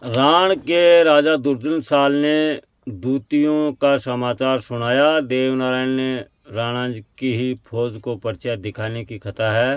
राण के राजा दुर्जनशाल ने दूतियों का समाचार सुनाया। देवनारायण ने राणा की ही फौज को पर्चा दिखाने की कथा है।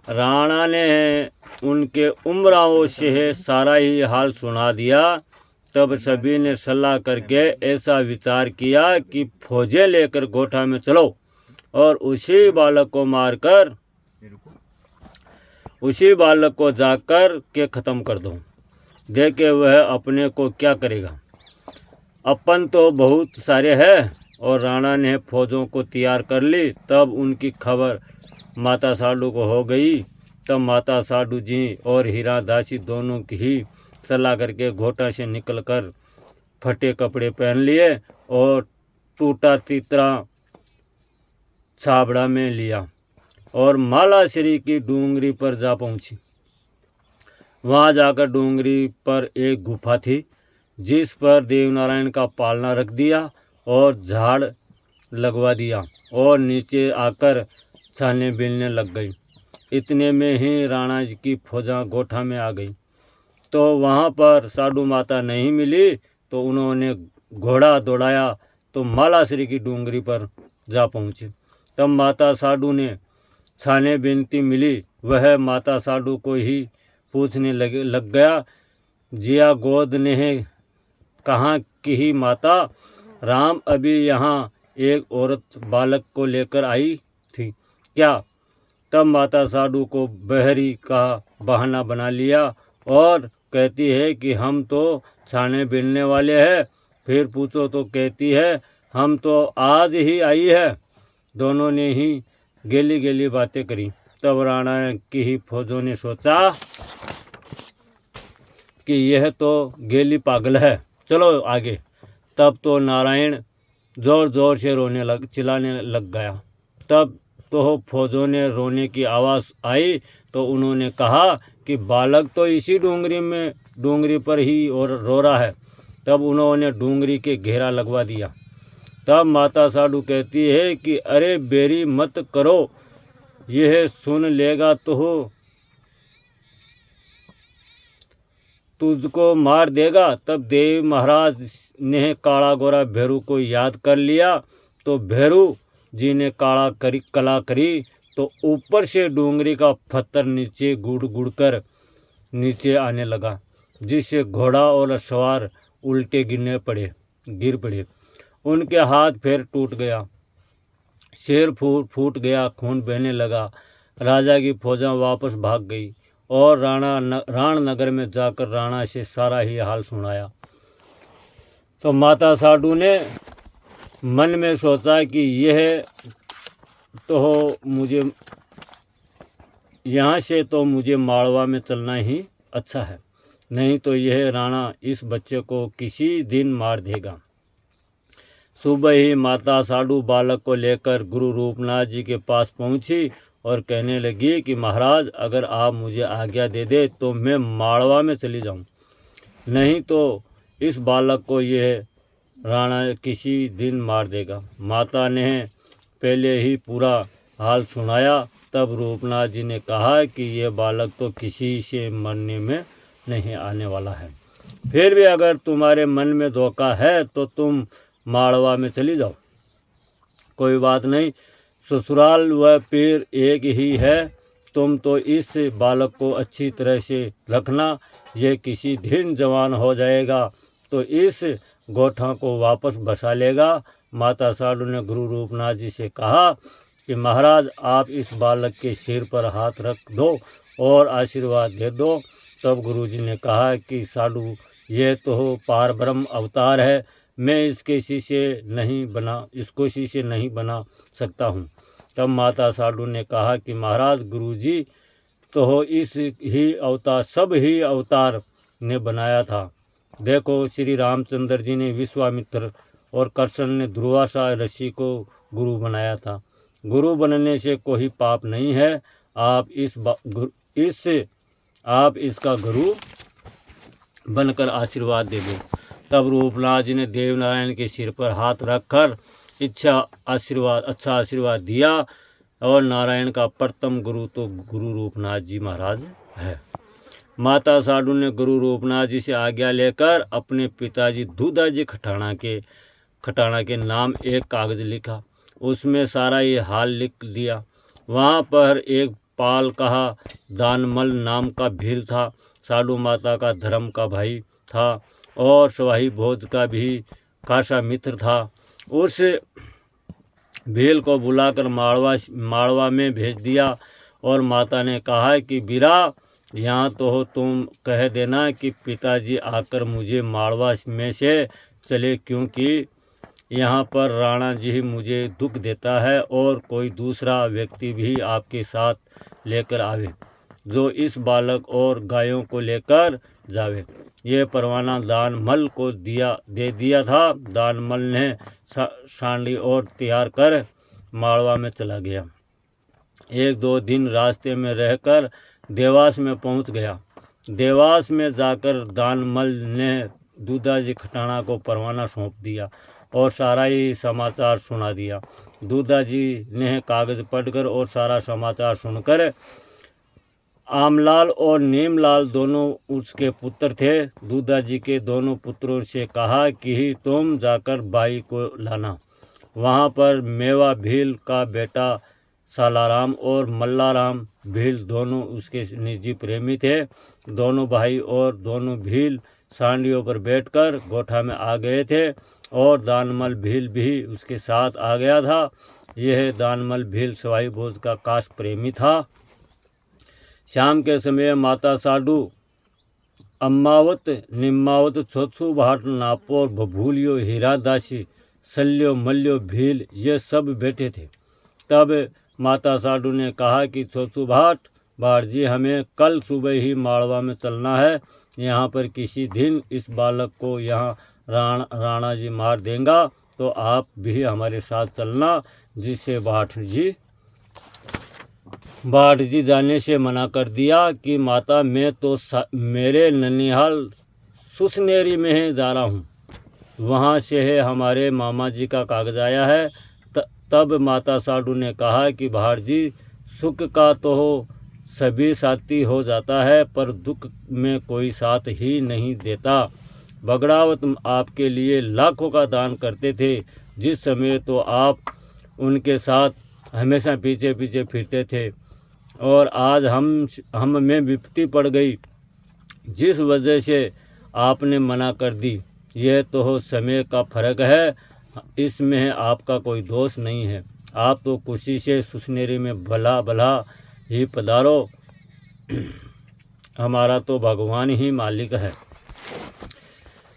राणा ने उनके उमरावों से सारा ही हाल सुना दिया। तब सभी ने सलाह करके ऐसा विचार किया कि फौजें लेकर गोठा में चलो और उसी बालक को जाकर के ख़त्म कर दो। देखे वह अपने को क्या करेगा। अपन तो बहुत सारे हैं। और राणा ने फौजों को तैयार कर ली। तब उनकी खबर माता साडू को हो गई। तब माता साडू जी और हीरा दासी दोनों की ही सलाह करके घोटा से निकलकर फटे कपड़े पहन लिए और टूटा तीतरा छाबड़ा में लिया और मालाश्री की डूंगरी पर जा पहुंची। वहां जाकर डूंगरी पर एक गुफा थी जिस पर देवनारायण का पालना रख दिया और झाड़ लगवा दिया और नीचे आकर छाने बिलने लग गई। इतने में ही राणा जी की फौजा गोठा में आ गई। तो वहाँ पर साडू माता नहीं मिली तो उन्होंने घोड़ा दौड़ाया तो मालाश्री की डूंगरी पर जा पहुँचे। तब माता साडू ने छाने बिनती मिली। वह माता साडू को ही पूछने लग गया, जिया गोद ने कहाँ की ही माता, राम अभी यहाँ एक औरत बालक को लेकर आई थी क्या? तब माता साडू को बहरी का बहाना बना लिया और कहती है कि हम तो छाने बिनने वाले हैं। फिर पूछो तो कहती है हम तो आज ही आई है। दोनों ने ही गेली गेली बातें करी। तब राणा की ही फौजों ने सोचा कि यह तो गेली पागल है, चलो आगे। तब तो नारायण जोर जोर से चिल्लाने लग गया। तब तो फौजों ने रोने की आवाज़ आई तो उन्होंने कहा कि बालक तो इसी डूंगरी पर ही और रो रहा है। तब उन्होंने डूंगरी के घेरा लगवा दिया। तब माता साडू कहती है कि अरे बेरी मत करो, यह सुन लेगा तो तुझको मार देगा। तब देव महाराज ने काला गोरा भैरू को याद कर लिया। तो भैरू जी ने कला करी तो ऊपर से डूंगरी का पत्थर नीचे गुड़ कर नीचे आने लगा, जिससे घोड़ा और सवार उल्टे गिर पड़े। उनके हाथ पैर टूट गया, शेर फूट गया, खून बहने लगा। राजा की फौजा वापस भाग गई और राण नगर में जाकर राणा से सारा ही हाल सुनाया। तो माता साडू ने मन में सोचा कि यह तो मुझे यहाँ से तो मुझे माड़वा में चलना ही अच्छा है, नहीं तो यह राणा इस बच्चे को किसी दिन मार देगा। सुबह ही माता साडू बालक को लेकर गुरु रूपनाथ जी के पास पहुंची और कहने लगी कि महाराज अगर आप मुझे आज्ञा दे दे तो मैं माड़वा में चली जाऊं, नहीं तो इस बालक को यह राणा किसी दिन मार देगा। माता ने पहले ही पूरा हाल सुनाया। तब रूपनाथ जी ने कहा कि यह बालक तो किसी से मरने में नहीं आने वाला है। फिर भी अगर तुम्हारे मन में धोखा है तो तुम माड़वा में चली जाओ, कोई बात नहीं, ससुराल व पीर एक ही है। तुम तो इस बालक को अच्छी तरह से रखना, यह किसी दिन जवान हो जाएगा तो इस गोठा को वापस बसा लेगा। माता साडू ने गुरु रूपनाथ जी से कहा कि महाराज आप इस बालक के सिर पर हाथ रख दो और आशीर्वाद दे दो। तब गुरु जी ने कहा कि साडू यह तो पार ब्रह्म अवतार है, मैं इसको शीशे नहीं बना सकता हूँ। तब माता साडू ने कहा कि महाराज गुरुजी तो इस ही अवतार सब ही अवतार ने बनाया था। देखो श्री रामचंद्र जी ने विश्वामित्र और कृष्ण ने दुर्वासा ऋषि को गुरु बनाया था। गुरु बनने से कोई पाप नहीं है। आप इसका गुरु बनकर आशीर्वाद दे दो। तब रूपनाथ जी ने देवनारायण के सिर पर हाथ रखकर अच्छा आशीर्वाद दिया और नारायण का प्रथम गुरु तो गुरु रूपनाथ जी महाराज है। माता साडू ने गुरु रूपनाथ जी से आज्ञा लेकर अपने पिताजी दूधाजी खटाना के नाम एक कागज लिखा। उसमें सारा ये हाल लिख दिया। वहाँ पर एक पाल कहा दानमल नाम का भील था। साडू माता का धर्म का भाई था और सवाही भोज का भी खासा मित्र था। उस भील को बुलाकर माड़वा में भेज दिया और माता ने कहा कि बीरा, यहाँ तो हो, तुम कह देना कि पिताजी आकर मुझे माड़वा में से चले, क्योंकि यहाँ पर राणा जी मुझे दुख देता है और कोई दूसरा व्यक्ति भी आपके साथ लेकर आवे जो इस बालक और गायों को लेकर जावे। ये परवाना दानमल को दे दिया था। दानमल ने सांडी और तैयार कर माड़वा में चला गया। 1-2 दिन रास्ते में रहकर देवास में पहुंच गया। देवास में जाकर दानमल ने दूधाजी खटाना को परवाना सौंप दिया और सारा ही समाचार सुना दिया। दूधाजी ने कागज पढ़कर और सारा समाचार सुनकर आमलाल और नीमलाल दोनों उसके पुत्र थे। दूधाजी के दोनों पुत्रों से कहा कि तुम जाकर भाई को लाना। वहाँ पर मेवा भील का बेटा सालाराम और मल्लाराम भील दोनों उसके निजी प्रेमी थे। दोनों भाई और दोनों भील सांडियों पर बैठकर गोठा में आ गए थे और दानमल भील भी उसके साथ आ गया था। यह दानमल भील सवाई भोज का खास प्रेमी था। शाम के समय माता साडू अम्मावत निम्मावत छोछू भाट नापोर बभूलियो हीरादासी सल्यो मल्यो भील ये सब बैठे थे। तब माता साडू ने कहा कि छोछू भाट जी, हमें कल सुबह ही माड़वा में चलना है। यहाँ पर किसी दिन इस बालक को यहाँ राणा जी मार देगा, तो आप भी हमारे साथ चलना। जिससे भाट जी जाने से मना कर दिया कि माता, मैं तो मेरे ननिहाल सुसनेरी में जा रहा हूँ, वहाँ से है हमारे मामा जी का कागज आया है। तब माता साडू ने कहा कि भाट जी, सुख का तो सभी साथी हो जाता है, पर दुख में कोई साथ ही नहीं देता। बगड़ावत आपके लिए लाखों का दान करते थे, जिस समय तो आप उनके साथ हमेशा पीछे पीछे फिरते थे, और आज हम में विपत्ति पड़ गई, जिस वजह से आपने मना कर दी। यह तो समय का फर्क है, इसमें आपका कोई दोष नहीं है। आप तो खुशी से सुसनेरी में भला ही पधारो, हमारा तो भगवान ही मालिक है।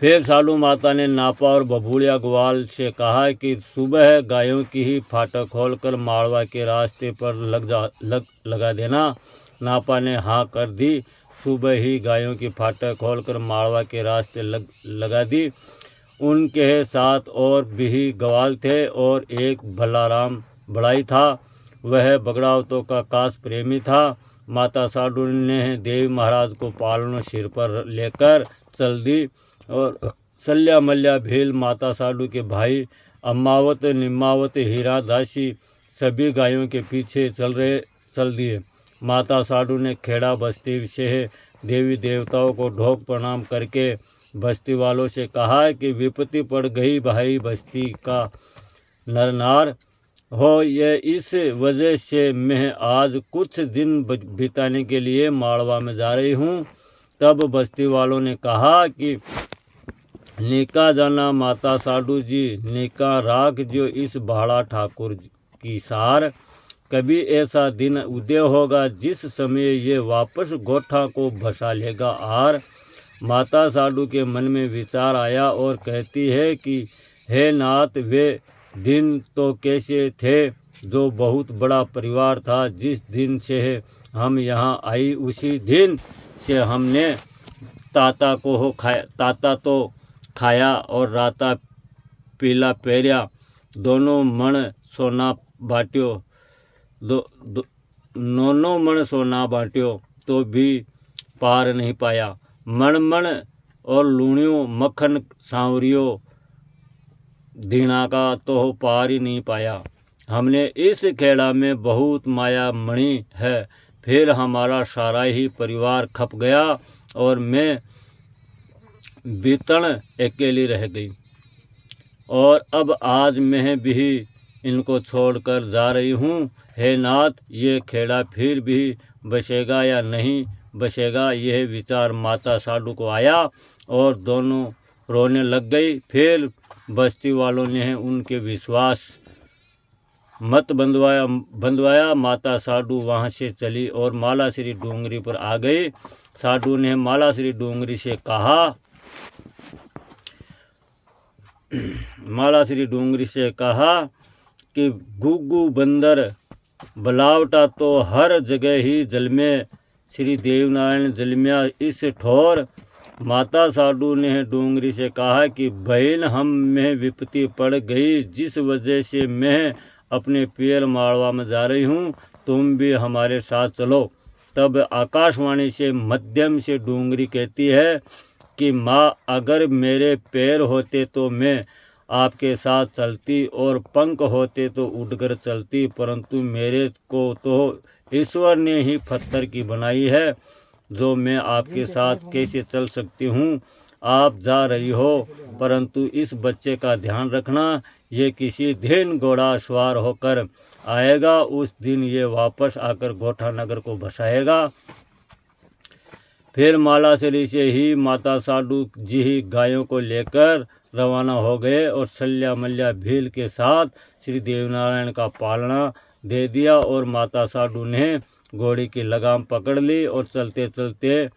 फिर साडू माता ने नापा और बबूलिया ग्वाल से कहा कि सुबह गायों की ही फाटक खोलकर माड़वा के रास्ते पर लगा देना। नापा ने हाँ कर दी। सुबह ही गायों की फाटक खोलकर माड़वा के रास्ते लगा दी। उनके साथ और भी ग्वाल थे और एक भलाराम बड़ाई था, वह बगड़ावतों का खास प्रेमी था। माता साडू ने देवी महाराज को पालनो सिर पर लेकर चल दी और सल्या मल्या भील माता साडू के भाई अम्मावत निम्मावत हीरा दासी सभी गायों के पीछे चल दिए। माता साडू ने खेड़ा बस्ती से देवी देवताओं को ढोक प्रणाम करके बस्ती वालों से कहा कि विपत्ति पड़ गई भाई, बस्ती का नरनार हो, ये इस वजह से मैं आज कुछ दिन बिताने के लिए माड़वा में जा रही हूँ। तब बस्ती वालों ने कहा कि निका जाना माता साडू जी, निका राख जो इस भाड़ा ठाकुर की सार। कभी ऐसा दिन उदय होगा जिस समय ये वापस गोठा को भसा लेगा आर। माता साडू के मन में विचार आया और कहती है कि हे नाथ, वे दिन तो कैसे थे जो बहुत बड़ा परिवार था। जिस दिन से हम यहाँ आई उसी दिन से हमने ताता तो खाया और राता पीला पेरिया, दोनों मन सोना बाट्यो, नोनो मन सोना बाट्यो तो भी पार नहीं पाया। मन और लूणियों मक्खन सांवरियों दीना का तो पार ही नहीं पाया। हमने इस खेड़ा में बहुत माया मणि है, फिर हमारा सारा ही परिवार खप गया और मैं बीतण अकेली रह गई। और अब आज मैं भी इनको छोड़कर जा रही हूँ। हे नाथ, ये खेड़ा फिर भी बचेगा या नहीं बचेगा, यह विचार माता साडू को आया और दोनों रोने लग गई। फिर बस्ती वालों ने उनके विश्वास मत बंधवाया। माता साडू वहाँ से चली और मालाश्री डूंगरी पर आ गई। साडू ने मालाश्री डूंगरी से कहा कि गुग्गू बंदर बलावटा तो हर जगह ही जल में, श्री देवनारायण जलमिया इस ठोर। माता साडू ने डूंगरी से कहा कि बहन, हम में विपत्ति पड़ गई, जिस वजह से मैं अपने पियर मालवा में जा रही हूँ, तुम भी हमारे साथ चलो। तब आकाशवाणी से मध्यम से डूंगरी कहती है कि माँ, अगर मेरे पैर होते तो मैं आपके साथ चलती और पंख होते तो उड़कर चलती, परंतु मेरे को तो ईश्वर ने ही पत्थर की बनाई है, जो मैं आपके साथ कैसे चल सकती हूँ। आप जा रही हो, परंतु इस बच्चे का ध्यान रखना, ये किसी दिन घोड़ा सवार होकर आएगा, उस दिन ये वापस आकर गोठा नगर को बसाएगा। फिर मालाश्री से ही माता साडू जी ही गायों को लेकर रवाना हो गए और सल्या मल्या भील के साथ श्री देवनारायण का पालना दे दिया। और माता साडू ने घोड़ी की लगाम पकड़ ली और चलते चलते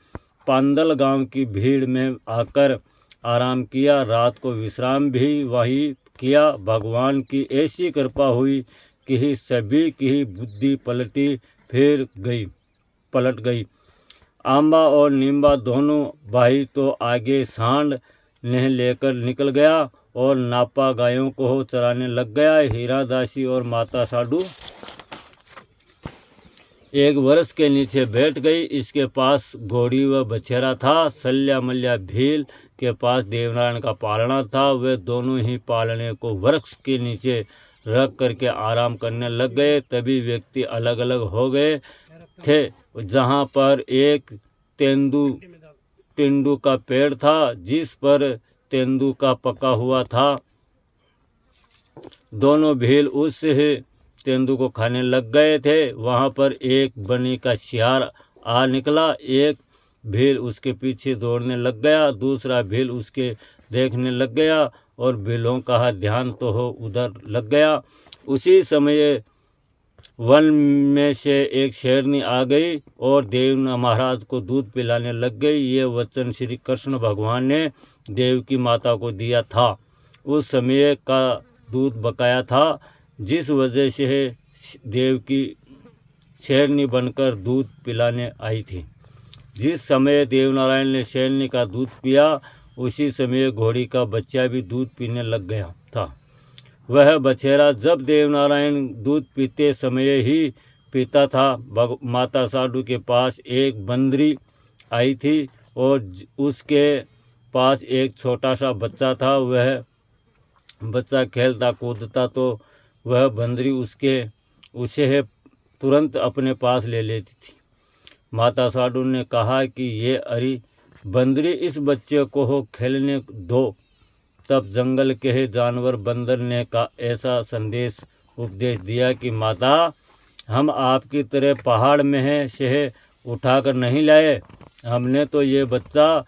पांदल गांव की भीड़ में आकर आराम किया। रात को विश्राम भी वहीं किया। भगवान की ऐसी कृपा हुई कि सभी की बुद्धि पलट गई। आंबा और नींबा दोनों भाई तो आगे सांड ने लेकर निकल गया और नापा गायों को चराने लग गया। हीरा दासी और माता साडू एक वर्ष के नीचे बैठ गई। इसके पास घोड़ी व बछेरा था। सल्या मल्या भील के पास देवनारायण का पालना था। वे दोनों ही पालने को वृक्ष के नीचे रख करके आराम करने लग गए। तभी व्यक्ति अलग अलग हो गए थे। जहाँ पर एक तेंदू का पेड़ था, जिस पर तेंदू का पका हुआ था, दोनों भील उस तेंदू को खाने लग गए थे। वहाँ पर एक बनी का सियार आ निकला। एक भील उसके पीछे दौड़ने लग गया, दूसरा भील उसके देखने लग गया और भीलों का ध्यान तो हो उधर लग गया। उसी समय वन में से एक शेरनी आ गई और देवना महाराज को दूध पिलाने लग गई। ये वचन श्री कृष्ण भगवान ने देवकी माता को दिया था। उस समय का दूध बकाया था, जिस वजह से देवकी शेरनी बनकर दूध पिलाने आई थी। जिस समय देवनारायण ने शेरनी का दूध पिया, उसी समय घोड़ी का बच्चा भी दूध पीने लग गया था। वह बछेरा जब देवनारायण दूध पीते समय ही पीता था, माता साडू के पास एक बंदरी आई थी और उसके पास एक छोटा सा बच्चा था। वह बच्चा खेलता कूदता तो वह बंदरी उसे तुरंत अपने पास ले लेती थी। माता साडू ने कहा कि ये अरे बंदरी, इस बच्चे को हो खेलने दो। तब जंगल के जानवर बंदर ने का ऐसा उपदेश दिया कि माता, हम आपकी तरह पहाड़ में से उठाकर नहीं लाए। हमने तो ये बच्चा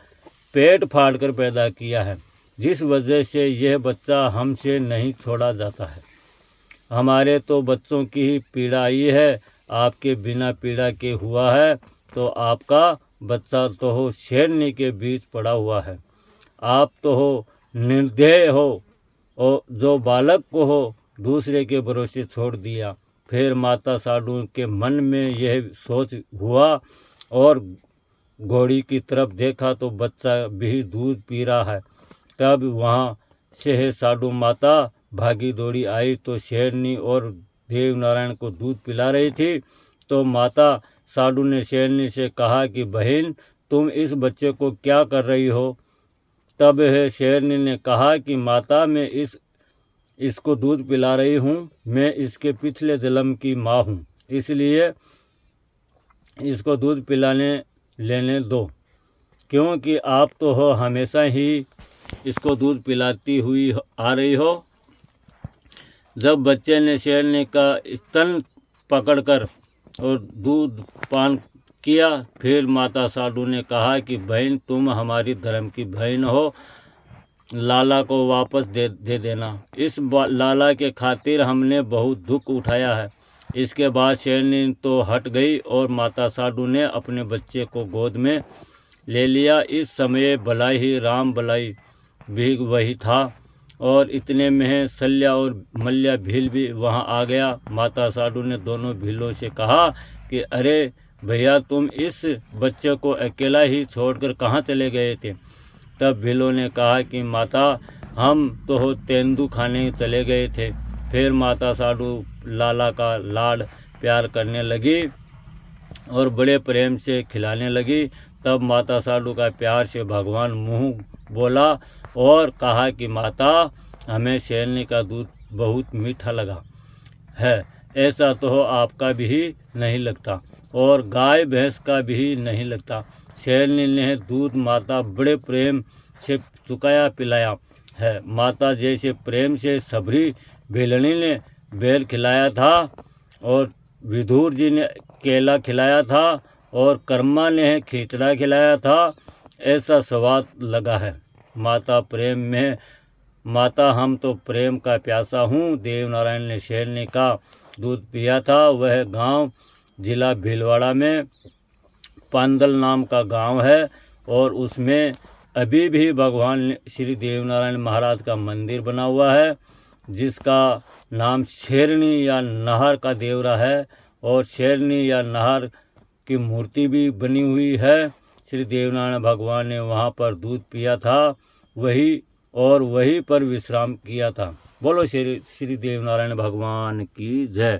पेट फाड़कर पैदा किया है, जिस वजह से यह बच्चा हमसे नहीं छोड़ा जाता है। हमारे तो बच्चों की ही पीड़ा ही है, आपके बिना पीड़ा के हुआ है तो आपका बच्चा तो हो शेरनी के बीच पड़ा हुआ है। आप तो हो निर्दय हो और जो बालक को हो दूसरे के भरोसे छोड़ दिया। फिर माता साडू के मन में यह सोच हुआ और घोड़ी की तरफ देखा तो बच्चा भी दूध पी रहा है। तब वहाँ से साडू माता भागी दौड़ी आई तो शेरनी और देवनारायण को दूध पिला रही थी। तो माता साडू ने शेरनी से कहा कि बहन, तुम इस बच्चे को क्या कर रही हो। तब शेरनी ने कहा कि माता, मैं इसको दूध पिला रही हूँ। मैं इसके पिछले जन्म की माँ हूँ, इसलिए इसको दूध पिलाने लेने दो, क्योंकि आप तो हो हमेशा ही इसको दूध पिलाती हुई आ रही हो। जब बच्चे ने शेरनी का स्तन पकड़कर और दूध पान किया, फिर माता साडू ने कहा कि बहन, तुम हमारी धर्म की बहन हो, लाला को वापस दे देना। इस लाला के खातिर हमने बहुत दुख उठाया है। इसके बाद शेरनी तो हट गई और माता साडू ने अपने बच्चे को गोद में ले लिया। इस समय बलाई ही राम, बलाई भी वही था, और इतने में शल्या और मल्ल्या भील भी वहां आ गया। माता साडू ने दोनों भीलों से कहा कि अरे भैया, तुम इस बच्चे को अकेला ही छोड़कर कहाँ चले गए थे? तब भीलों ने कहा कि माता, हम तो तेंदू खाने चले गए थे। फिर माता साडू लाला का लाड प्यार करने लगी और बड़े प्रेम से खिलाने लगी। तब माता साडू का प्यार से भगवान मुँह बोला और कहा कि माता, हमें शेरनी का दूध बहुत मीठा लगा है, ऐसा तो आपका भी नहीं लगता और गाय भैंस का भी नहीं लगता। शेरनी ने दूध माता बड़े प्रेम से चुकाया पिलाया है। माता जैसे प्रेम से सबरी भेलनी ने बेल खिलाया था और विधुर जी ने केला खिलाया था और कर्मा ने खिचड़ा खिलाया था, ऐसा स्वाद लगा है। माता प्रेम में, माता हम तो प्रेम का प्यासा हूँ। देवनारायण ने शेरनी का दूध पिया था। वह गांव जिला भीलवाड़ा में पांदल नाम का गांव है और उसमें अभी भी भगवान श्री देवनारायण महाराज का मंदिर बना हुआ है, जिसका नाम शेरनी या नहर का देवरा है, और शेरनी या नहर की मूर्ति भी बनी हुई है। श्री देवनारायण भगवान ने वहाँ पर दूध पिया था, वहीं पर विश्राम किया था। बोलो श्री देवनारायण भगवान की जय।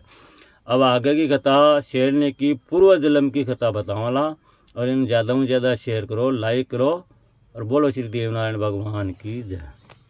अब आगे की कथा शेरनी की पूर्व जन्म की कथा बताऊँगा, और इन ज़्यादा से ज़्यादा शेयर करो, लाइक करो, और बोलो श्री देवनारायण भगवान की जय।